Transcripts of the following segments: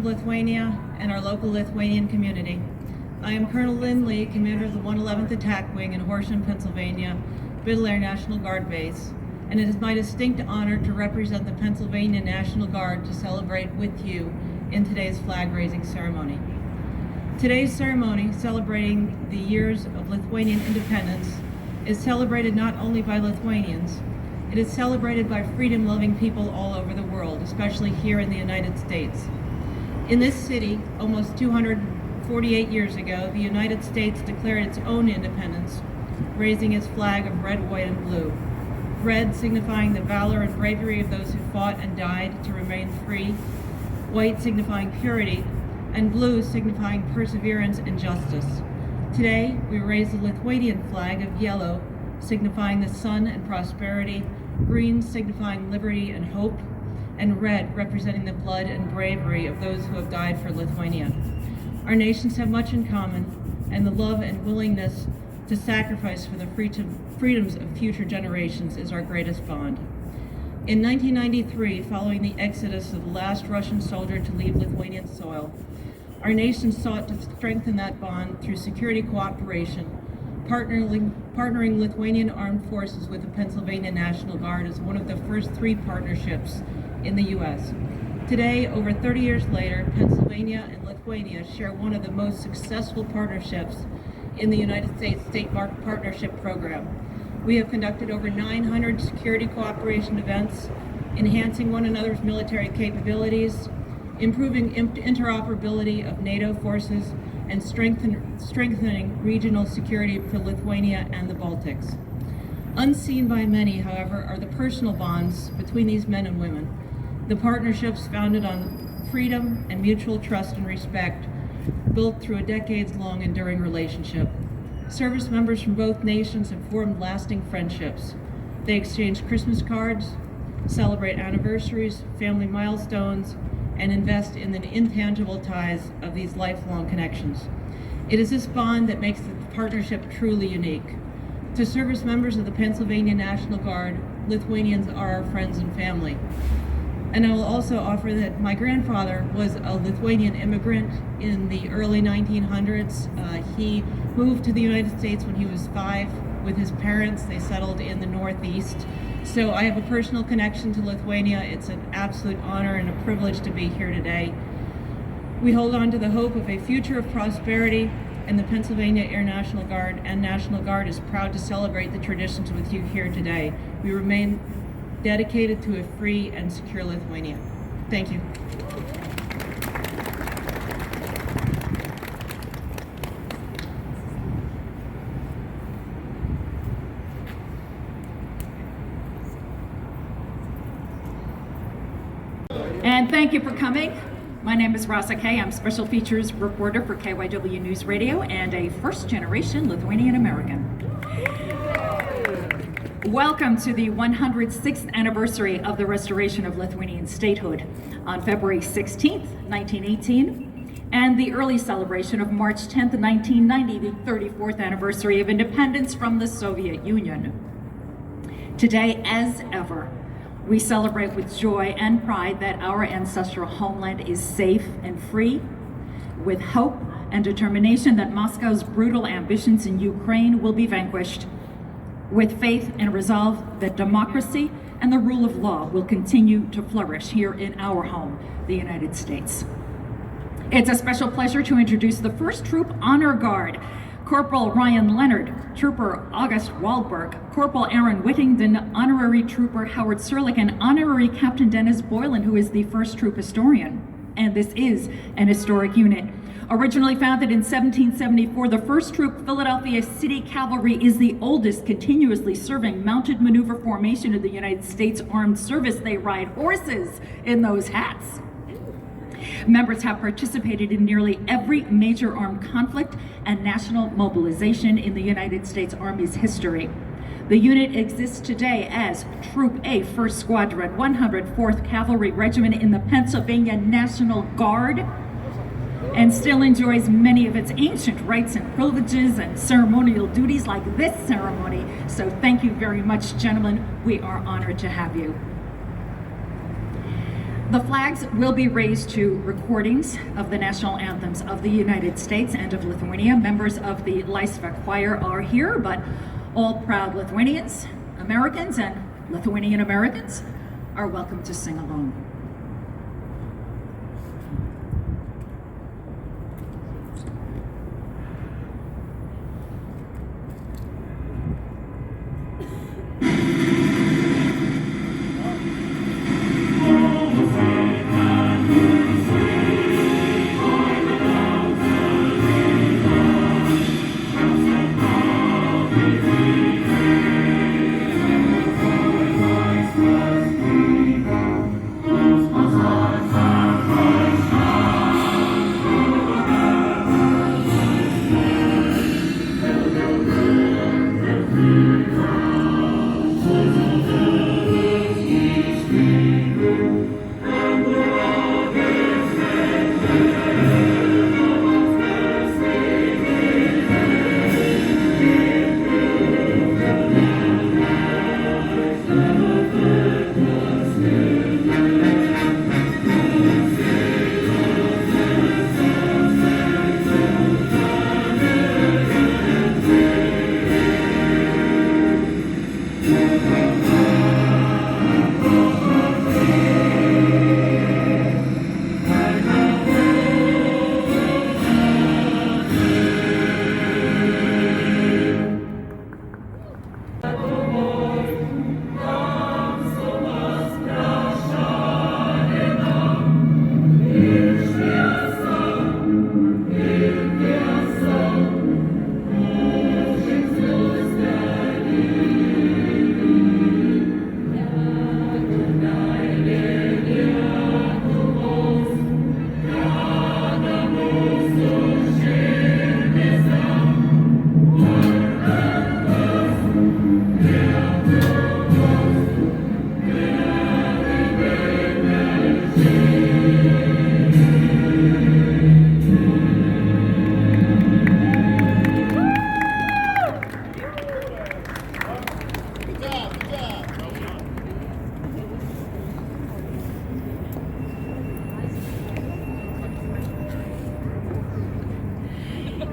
of Lithuania and our local Lithuanian community. I am Colonel Lynn Lee, commander of the 111th Attack Wing in Horsham, Pennsylvania, Middle Air National Guard Base, and it is my distinct honor to represent the Pennsylvania National Guard to celebrate with you in today's flag-raising ceremony. Today's ceremony, celebrating the years of Lithuanian independence, is celebrated not only by Lithuanians, it is celebrated by freedom-loving people all over the world, especially here in the United States. In this city, almost 248 years ago, the United States declared its own independence, raising its flag of red, white, and blue. Red signifying the valor and bravery of those who fought and died to remain free, white signifying purity, and blue signifying perseverance and justice. Today, we raise the Lithuanian flag of yellow, signifying the sun and prosperity, green signifying liberty and hope, and red representing the blood and bravery of those who have died for Lithuania. Our nations have much in common, and the love and willingness to sacrifice for the freedoms of future generations is our greatest bond. In 1993, following the exodus of the last Russian soldier to leave Lithuanian soil, our nation sought to strengthen that bond through security cooperation, partnering Lithuanian armed forces with the Pennsylvania National Guard as one of the first 3 partnerships in the U.S. Today, over 30 years later, Pennsylvania and Lithuania share one of the most successful partnerships in the United States State Partnership Program. We have conducted over 900 security cooperation events, enhancing one another's military capabilities, improving interoperability of NATO forces, and strengthening regional security for Lithuania and the Baltics. Unseen by many, however, are the personal bonds between these men and women, the partnerships founded on freedom and mutual trust and respect, built through a decades-long enduring relationship. Service members from both nations have formed lasting friendships. They exchange Christmas cards, celebrate anniversaries, family milestones, and invest in the intangible ties of these lifelong connections. It is this bond that makes the partnership truly unique. To service members of the Pennsylvania National Guard, Lithuanians are our friends and family. And I will also offer that my grandfather was a Lithuanian immigrant in the early 1900s. He moved to the United States when he was 5 with his parents. They settled in the Northeast. So I have a personal connection to Lithuania. It's an absolute honor and a privilege to be here today. We hold on to the hope of a future of prosperity, and the Pennsylvania Air National Guard and National Guard is proud to celebrate the traditions with you here today. We remain dedicated to a free and secure Lithuania. Thank you. And thank you for coming. My name is Rasa Kay. I'm special features reporter for KYW News Radio and a first-generation Lithuanian American. Welcome to the 106th anniversary of the restoration of Lithuanian statehood on February 16th, 1918, and the early celebration of March 10th, 1990, the 34th anniversary of independence from the Soviet Union. Today, as ever, we celebrate with joy and pride that our ancestral homeland is safe and free, with hope and determination that Moscow's brutal ambitions in Ukraine will be vanquished, with faith and resolve that democracy and the rule of law will continue to flourish here in our home, the United States. It's a special pleasure to introduce the 1st Troop Honor Guard, Corporal Ryan Leonard, Trooper August Waldberg, Corporal Aaron Whittington, Honorary Trooper Howard Serlich, and Honorary Captain Dennis Boylan, who is the 1st Troop Historian. And this is an historic unit. Originally founded in 1774, the 1st Troop Philadelphia City Cavalry is the oldest continuously serving mounted maneuver formation of the United States Armed Service. They ride horses in those hats. Members have participated in nearly every major armed conflict and national mobilization in the United States Army's history. The unit exists today as Troop A, 1st Squadron, 104th Cavalry Regiment in the Pennsylvania National Guard, and still enjoys many of its ancient rights and privileges and ceremonial duties like this ceremony. So thank you very much, gentlemen. We are honored to have you. The flags will be raised to recordings of the national anthems of the United States and of Lithuania. Members of the Laisvę Choir are here, but all proud Lithuanians, Americans, and Lithuanian Americans are welcome to sing along.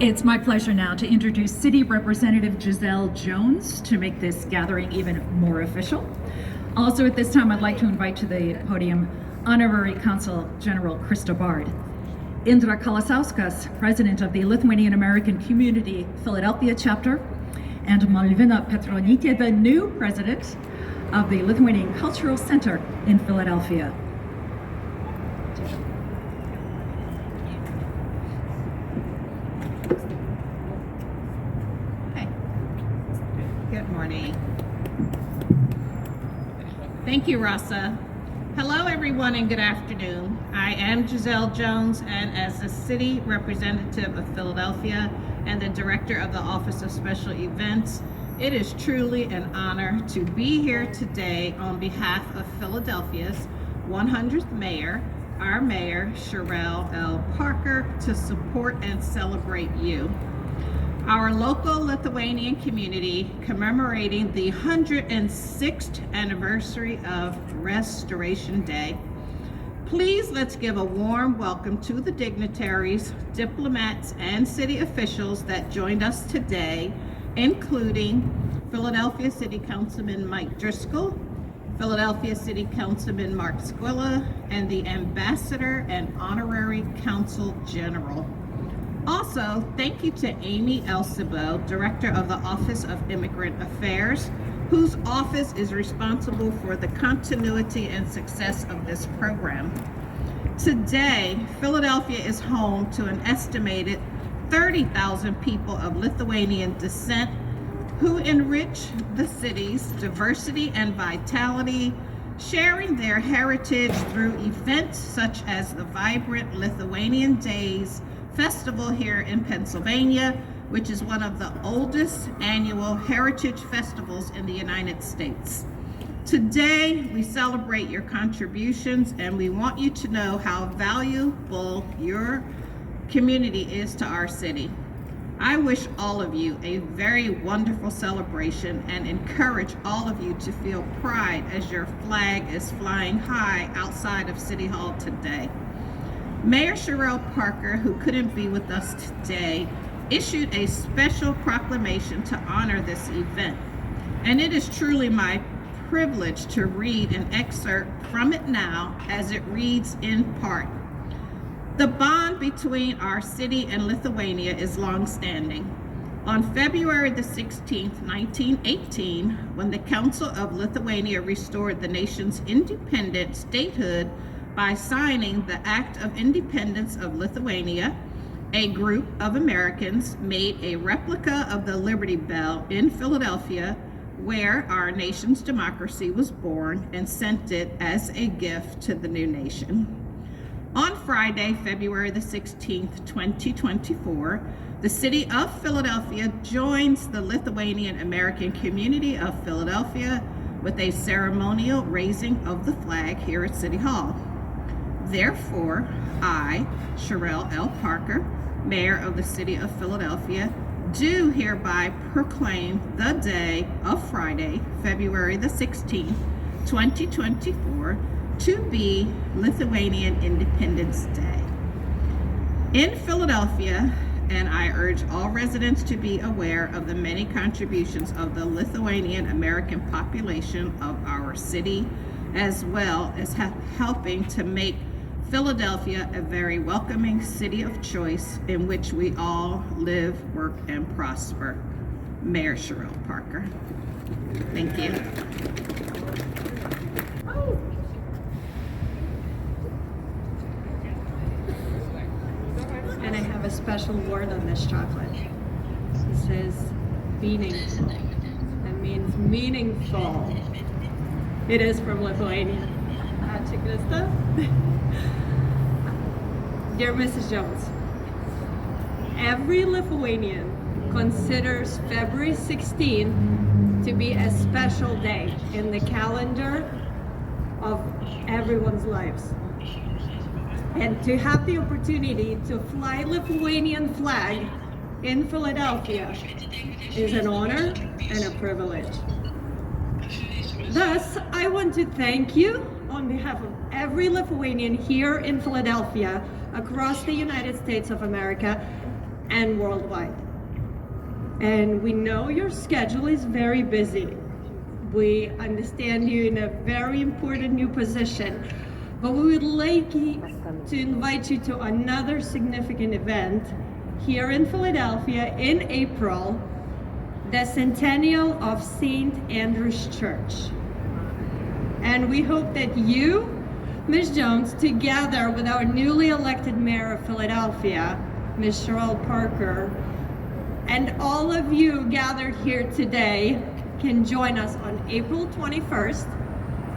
It's my pleasure now to introduce City Representative Giselle Jones to make this gathering even more official. Also at this time, I'd like to invite to the podium Honorary Consul General Krista Bard. Indra Kalasauskas, President of the Lithuanian American Community Philadelphia Chapter, and Malvina Petronytė, the new President of the Lithuanian Cultural Center in Philadelphia. Thank you, Rasa. Hello, everyone, and good afternoon. I am Giselle Jones, and as the City Representative of Philadelphia and the Director of the Office of Special Events, it is truly an honor to be here today on behalf of Philadelphia's 100th Mayor, our Mayor, Sherelle L. Parker, to support and celebrate you. Our local Lithuanian community commemorating the 106th anniversary of Restoration Day. Please let's give a warm welcome to the dignitaries, diplomats, and city officials that joined us today, including Philadelphia City Councilman Mike Driscoll, Philadelphia City Councilman Mark Squilla, and the Ambassador and Honorary Consul General. Also, thank you to Amy Elsibo, Director of the Office of Immigrant Affairs, whose office is responsible for the continuity and success of this program. Today, Philadelphia is home to an estimated 30,000 people of Lithuanian descent who enrich the city's diversity and vitality, sharing their heritage through events such as the vibrant Lithuanian Days Festival here in Pennsylvania, which is one of the oldest annual heritage festivals in the United States. Today, we celebrate your contributions, and we want you to know how valuable your community is to our city. I wish all of you a very wonderful celebration and encourage all of you to feel pride as your flag is flying high outside of City Hall today. Mayor Sherelle Parker, who couldn't be with us today, issued a special proclamation to honor this event. And it is truly my privilege to read an excerpt from it now, as it reads in part. The bond between our city and Lithuania is long-standing. On February the 16th, 1918, when the Council of Lithuania restored the nation's independent statehood by signing the Act of Independence of Lithuania, a group of Americans made a replica of the Liberty Bell in Philadelphia, where our nation's democracy was born, and sent it as a gift to the new nation. On Friday, February the 16th, 2024, the city of Philadelphia joins the Lithuanian American community of Philadelphia with a ceremonial raising of the flag here at City Hall. Therefore, I, Sherelle L. Parker, Mayor of the City of Philadelphia, do hereby proclaim the day of Friday, February the 16th, 2024, to be Lithuanian Independence Day. In Philadelphia, and I urge all residents to be aware of the many contributions of the Lithuanian American population of our city, as well as helping to make Philadelphia a very welcoming city of choice in which we all live, work, and prosper. Mayor Sherelle Parker. Thank you. And I have a special word on this chocolate. It says meaningful. That means meaningful. It is from Lithuania. Ačiū Krista. Dear Mrs. Jones, every Lithuanian considers February 16 to be a special day in the calendar of everyone's lives. And to have the opportunity to fly Lithuanian flag in Philadelphia is an honor and a privilege. Thus, I want to thank you on behalf of every Lithuanian here in Philadelphia, across the United States of America, and worldwide. And we know your schedule is very busy. We understand you in a very important new position, but we would like to invite you to another significant event here in Philadelphia in April, the Centennial of St. Andrew's Church. And we hope that you, Ms. Jones, together with our newly elected Mayor of Philadelphia, Ms. Sherelle Parker, and all of you gathered here today can join us on April 21st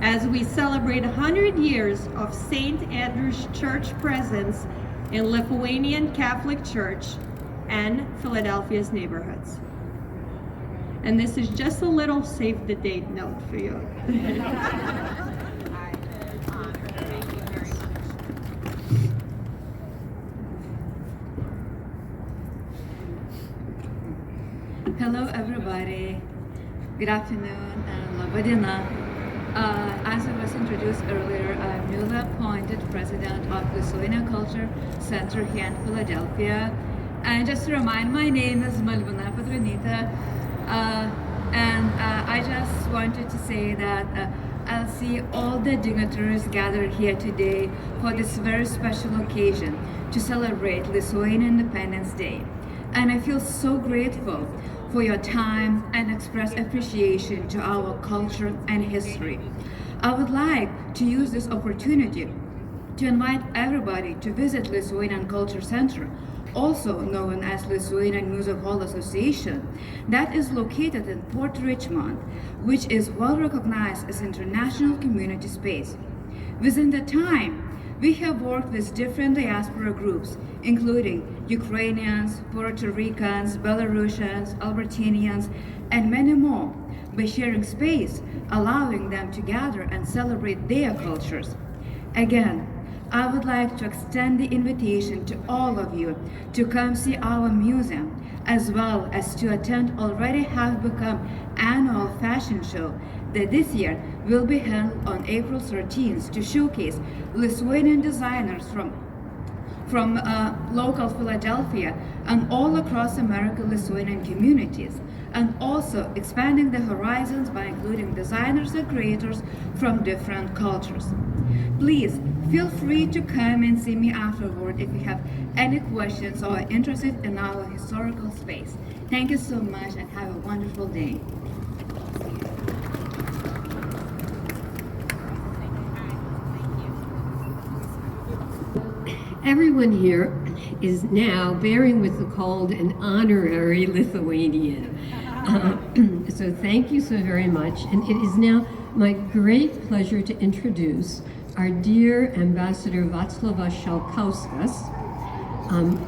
as we celebrate 100 years of St. Andrew's Church presence in Lithuanian Catholic Church and Philadelphia's neighborhoods. And this is just a little save the date note for you. Hello everybody, good afternoon and laba diena. As I was introduced earlier, I'm newly appointed president of Lithuanian Culture Center here in Philadelphia. And just to remind, my name is Malvina Petronytė, and I just wanted to say that I'll see all the dignitaries gathered here today for this very special occasion to celebrate Lithuanian Independence Day. And I feel so grateful for your time and express appreciation to our culture and history. I would like to use this opportunity to invite everybody to visit Lithuanian Culture Center, also known as Lithuanian Music Hall Association, that is located in Port Richmond, which is well recognized as international community space. Within the time, we have worked with different diaspora groups, including Ukrainians, Puerto Ricans, Belarusians, Albertinians, and many more, by sharing space, allowing them to gather and celebrate their cultures. Again, I would like to extend the invitation to all of you to come see our museum as well as to attend already have become annual fashion show that this year will be held on April 13th to showcase Lithuanian designers from local Philadelphia and all across America Lithuanian communities, and also expanding the horizons by including designers and creators from different cultures. Please feel free to come and see me afterward if you have any questions or are interested in our historical space. Thank you so much and have a wonderful day. Everyone here is now bearing with the cold an honorary Lithuanian. So thank you so very much. And it is now my great pleasure to introduce our dear Ambassador Vaclovas Šalkauskas.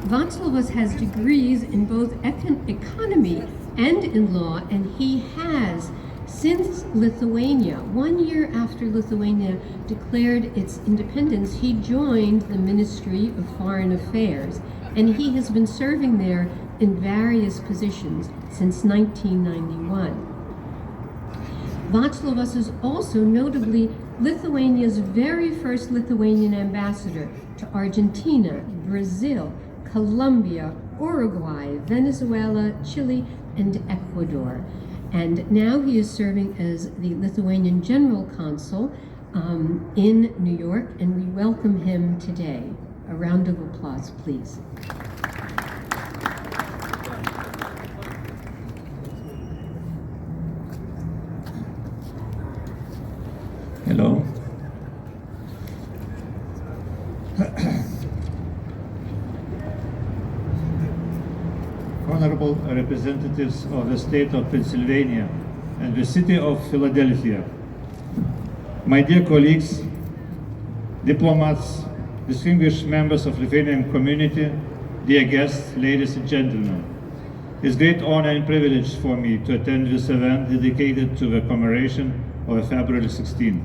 Vaclovas has degrees in both economy and in law, and he has, since Lithuania, 1 year after Lithuania declared its independence, he joined the Ministry of Foreign Affairs, and he has been serving there in various positions since 1991. Vaclovas is also notably Lithuania's very first Lithuanian ambassador to Argentina, Brazil, Colombia, Uruguay, Venezuela, Chile, and Ecuador. And now he is serving as the Lithuanian General Consul in New York, and we welcome him today. A round of applause, please. Hello. Honorable representatives of the state of Pennsylvania and the city of Philadelphia, my dear colleagues, diplomats, distinguished members of the Lithuanian community, dear guests, ladies and gentlemen, it's great honor and privilege for me to attend this event dedicated to the commemoration of February 16,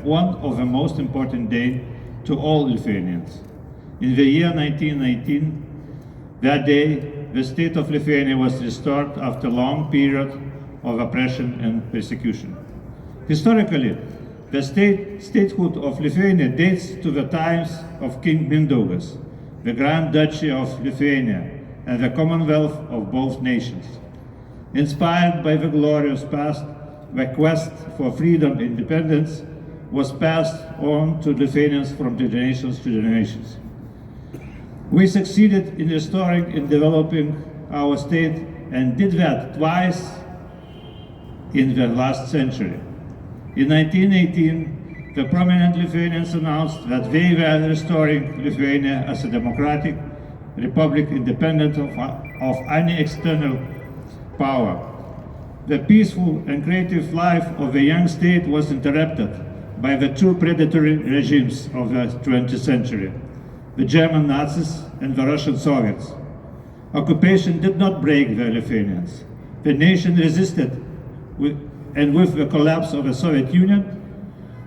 one of the most important days to all Lithuanians. In the year 1919, that day, the state of Lithuania was restored after a long period of oppression and persecution. Historically, the statehood of Lithuania dates to the times of King Mindaugas, the Grand Duchy of Lithuania, and the Commonwealth of both nations. Inspired by the glorious past, the quest for freedom and independence was passed on to Lithuanians from generations to generations. We succeeded in restoring and developing our state and did that twice in the last century. In 1918, the prominent Lithuanians announced that they were restoring Lithuania as a democratic republic independent of any external power. The peaceful and creative life of the young state was interrupted by the two predatory regimes of the 20th century, the German Nazis and the Russian Soviets. Occupation did not break the Lithuanians. The nation resisted, and with the collapse of the Soviet Union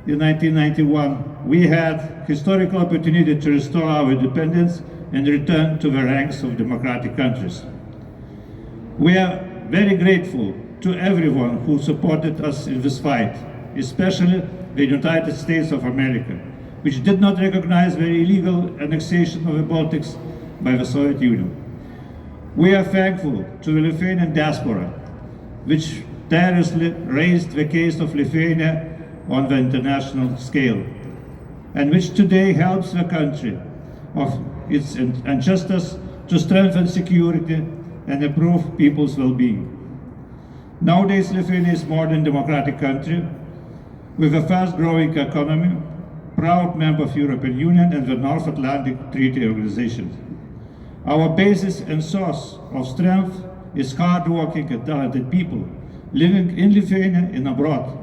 in 1991, we had historical opportunity to restore our independence and return to the ranks of democratic countries. We are very grateful to everyone who supported us in this fight, especially the United States of America, which did not recognize the illegal annexation of the Baltics by the Soviet Union. We are thankful to the Lithuanian diaspora, which tirelessly raised the case of Lithuania on the international scale, and which today helps the country of its ancestors to strengthen security and improve people's well-being. Nowadays, Lithuania is a modern democratic country with a fast-growing economy, proud member of the European Union and the North Atlantic Treaty Organization. Our basis and source of strength is hard-working and talented people living in Lithuania and abroad,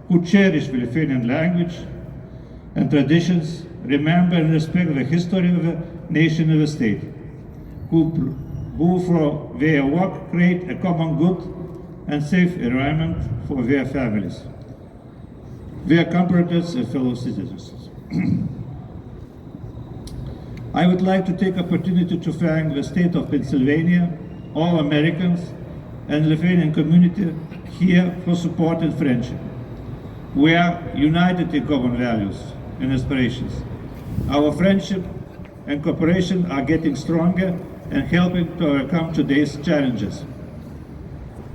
who cherish the Lithuanian language and traditions, remember and respect the history of the nation and the state, who through their work create a common good and safe environment for their families, their compatriots and fellow citizens. I would like to take opportunity to thank the state of Pennsylvania all Americans and Lithuanian community here for support and friendship. We are united in common values and aspirations. Our friendship and cooperation are getting stronger and helping to overcome today's challenges.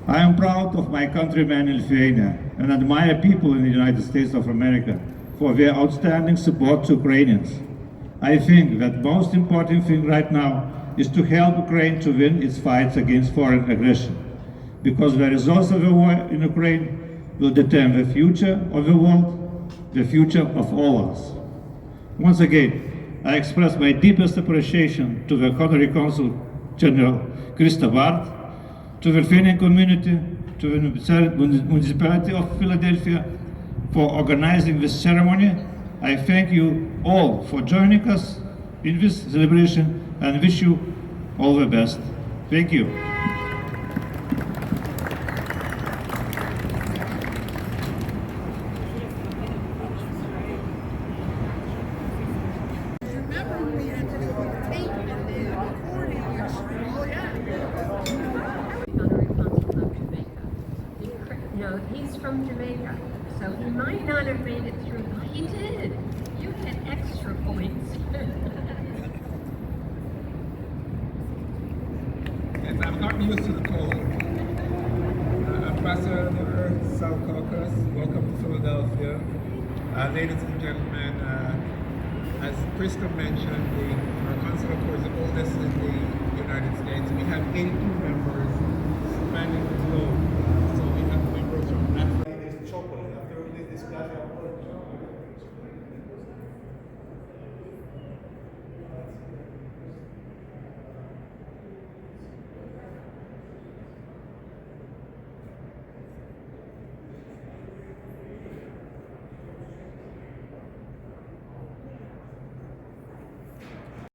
I am proud of my countrymen in Lithuania and admire people in the United States of America for their outstanding support to Ukrainians. I think that the most important thing right now is to help Ukraine to win its fights against foreign aggression, because the results of the war in Ukraine will determine the future of the world, the future of all of us. Once again, I express my deepest appreciation to the Honorary Consul General Krista Bart, to the Lithuanian community, to the municipality of Philadelphia for organizing this ceremony. I thank you all for joining us in this celebration and wish you all the best. Thank you. No, he's from Jamaica, so he might not have made it through. He did. You had extra points. Yes, I'm not used to the cold. Ambassador South Caucasus, welcome to Philadelphia. Ladies and gentlemen, as Krista mentioned, our consular corps is the oldest in the United States. We have 82 members